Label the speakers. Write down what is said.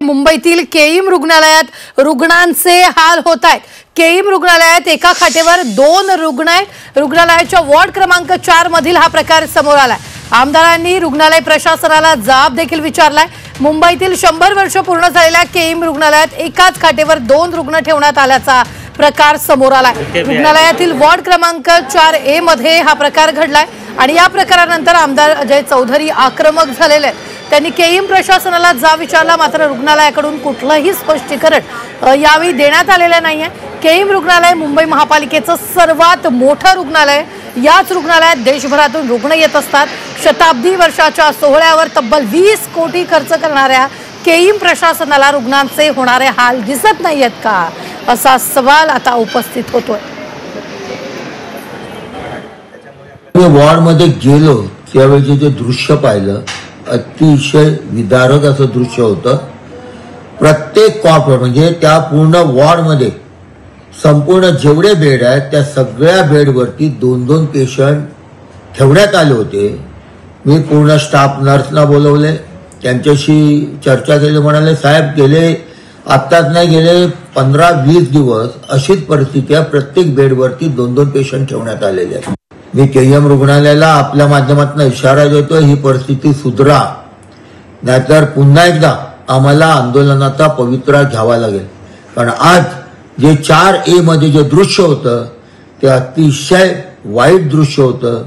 Speaker 1: मुंबईतील केईएम रुग्णालयात रुग्णांचे हाल होत आहेत। केईएम रुग्णालयात एका खाटेवर 2 रुग्ण आहेत। रुग्णालयाच्या वॉर्ड क्रमांक 4 मधील हा प्रकार समोर आलाय। आमदारांनी रुग्णालय प्रशासनाला जाब देखील विचारलाय। मुंबईतील 100 वर्ष पूर्ण झालेल्या केईएम रुग्णालयात एकाच खाटेवर 2 रुग्ण ठेवण्यात आल्याचा प्रकार समोर आलाय। रुग्णालयातील वॉर्ड क्रमांक 4A मध्ये हा प्रकार घडलाय आणि या प्रकारानंतर आमदार अजय चौधरी आक्रमक झालेले आहेत। त्यांनी केईएम प्रशासनाला जाब विचारला, मात्र रुग्णालयाकडून कुठलंही स्पष्टीकरण यावेळी देण्यात आलेलं नाहीये। केईएम रुग्णालय मुंबई महापालिकेचं सर्वात मोठं रुग्णालय। याच रुग्णालयात देशभरातून रुग्ण येत असतात। शताब्दी वर्षाच्या सोहळ्यावर तब्बल 20 कोटी खर्च करणाऱ्या केईएम प्रशासनाला रुग्णांचे होणारे हाल दिसत नाहीयेत का, असा सवाल आता उपस्थित होतोय।
Speaker 2: वॉर्ड मध्ये गेलो त्यावेळी जे दृश्य पाहिलं अतिशय विदारक असं दृश्य होतं। प्रत्येक कॉर्नर म्हणजे त्या पूर्ण वॉर्ड मध्ये संपूर्ण जेवढे बेड आहेत त्या सगळ्या बेडवरती 2-2 पेशंट ठेवण्यात आले होते। मी पूर्ण स्टाफ नर्सना बोलवले, त्यांच्याशी चर्चा केली। म्हणाले साहेब गेले आत्ताच नाही गेले 15-20 दिवस अशीच परिस्थिती आहे, प्रत्येक बेडवरती 2-2 पेशंट ठेवण्यात आलेले आहेत। मी केईएम रुग्णालयाला आपल्या माध्यमातून इशारा देतो, ही परिस्थिती सुधरा, नाहीतर पुन्हा एकदा आम्हाला आंदोलनाचा पवित्रा घ्यावा लागेल। कारण आज जे 4A मध्ये जे दृश्य होतं ते अतिशय वाईट दृश्य होतं।